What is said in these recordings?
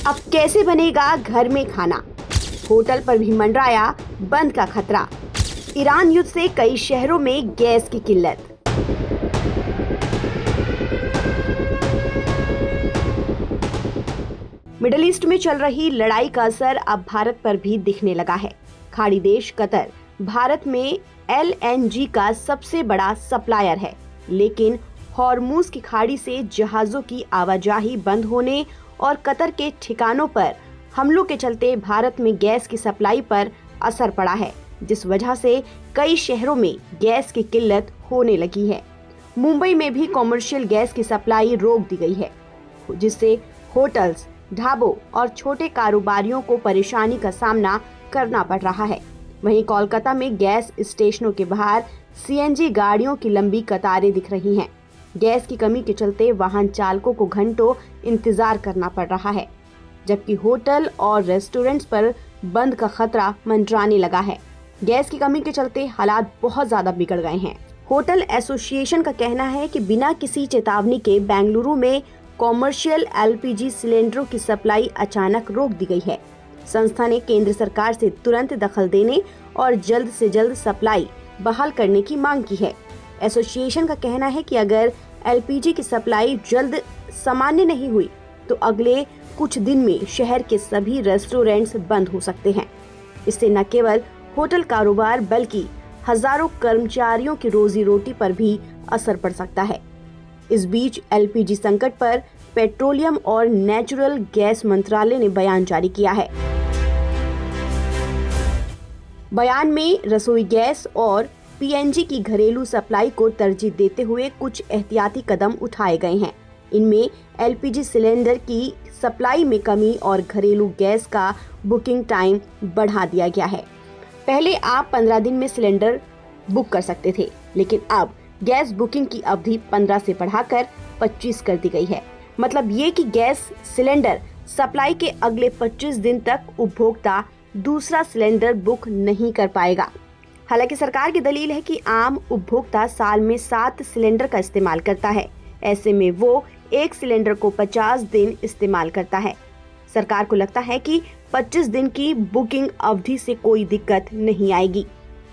अब कैसे बनेगा घर में खाना? होटल पर भी मंडराया बंद का खतरा। ईरान युद्ध से कई शहरों में गैस की किल्लत। मिडिल ईस्ट में चल रही लड़ाई का असर अब भारत पर भी दिखने लगा है। खाड़ी देश कतर भारत में LNG का सबसे बड़ा सप्लायर है, लेकिन हॉर्मुज की खाड़ी से जहाजों की आवाजाही बंद होने और कतर के ठिकानों पर हमलों के चलते भारत में गैस की सप्लाई पर असर पड़ा है, जिस वजह से कई शहरों में गैस की किल्लत होने लगी है। मुंबई में भी कॉमर्शियल गैस की सप्लाई रोक दी गई है, जिससे होटल्स, ढाबों और छोटे कारोबारियों को परेशानी का सामना करना पड़ रहा है। वहीं कोलकाता में गैस स्टेशनों के बाहर CNG गाड़ियों की लंबी कतारें दिख रही हैं। गैस की कमी के चलते वाहन चालकों को घंटों इंतजार करना पड़ रहा है, जबकि होटल और रेस्टोरेंट्स पर बंद का खतरा मंडराने लगा है। गैस की कमी के चलते हालात बहुत ज्यादा बिगड़ गए हैं। होटल एसोसिएशन का कहना है कि बिना किसी चेतावनी के बेंगलुरु में कॉमर्शियल LPG सिलेंडरों की सप्लाई अचानक रोक दी गई है। संस्था ने केंद्र सरकार से तुरंत दखल देने और जल्द से जल्द सप्लाई बहाल करने की मांग की है। एसोसिएशन का कहना है कि अगर LPG की सप्लाई जल्द सामान्य नहीं हुई तो अगले कुछ दिन में शहर के सभी रेस्टोरेंट्स बंद हो सकते हैं। इससे न केवल होटल कारोबार बल्कि हजारों कर्मचारियों की रोजी रोटी पर भी असर पड़ सकता है। इस बीच LPG संकट पर पेट्रोलियम और नेचुरल गैस मंत्रालय ने बयान जारी किया है। बयान में रसोई गैस और PNG की घरेलू सप्लाई को तरजीह देते हुए कुछ एहतियाती कदम उठाए गए हैं। इनमें LPG सिलेंडर की सप्लाई में कमी और घरेलू गैस का बुकिंग टाइम बढ़ा दिया गया है। पहले आप 15 दिन में सिलेंडर बुक कर सकते थे, लेकिन अब गैस बुकिंग की अवधि 15 से बढ़ाकर 25 कर दी गई है। मतलब ये कि गैस सिलेंडर सप्लाई के अगले 25 दिन तक उपभोक्ता दूसरा सिलेंडर बुक नहीं कर पाएगा। हालांकि सरकार की दलील है कि आम उपभोक्ता साल में 7 सिलेंडर का इस्तेमाल करता है। ऐसे में वो एक सिलेंडर को 50 दिन इस्तेमाल करता है। सरकार को लगता है कि 25 दिन की बुकिंग अवधि से कोई दिक्कत नहीं आएगी।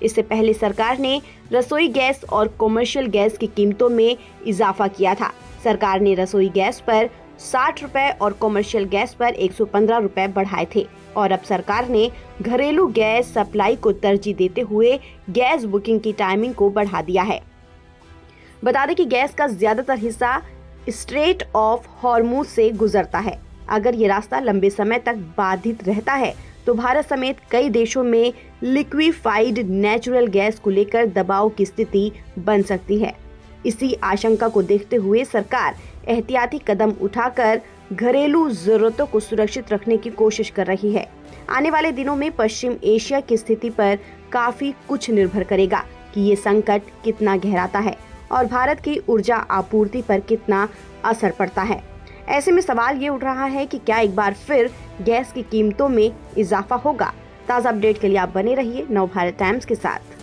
इससे पहले सरकार ने रसोई गैस और कॉमर्शियल गैस की कीमतों में इजाफा किया था। सरकार ने रसोई गैस पर 60 रुपए और कॉमर्शियल गैस पर 115 रुपए बढ़ाए थे और अब सरकार ने घरेलू गैस सप्लाई को तरजीह देते हुए गैस बुकिंग की टाइमिंग को बढ़ा दिया है। बता दें कि गैस का ज्यादातर हिस्सा स्ट्रेट ऑफ हॉर्मुज से गुजरता है। अगर ये रास्ता लंबे समय तक बाधित रहता है तो भारत समेत कई देशों में लिक्विफाइड नेचुरल गैस को लेकर दबाव की स्थिति बन सकती है। इसी आशंका को देखते हुए सरकार एहतियाती कदम उठाकर घरेलू जरूरतों को सुरक्षित रखने की कोशिश कर रही है। आने वाले दिनों में पश्चिम एशिया की स्थिति पर काफी कुछ निर्भर करेगा कि ये संकट कितना गहराता है और भारत की ऊर्जा आपूर्ति पर कितना असर पड़ता है। ऐसे में सवाल ये उठ रहा है कि क्या एक बार फिर गैस की कीमतों में इजाफा होगा। ताज़ा अपडेट के लिए आप बने रहिए नवभारत टाइम्स के साथ।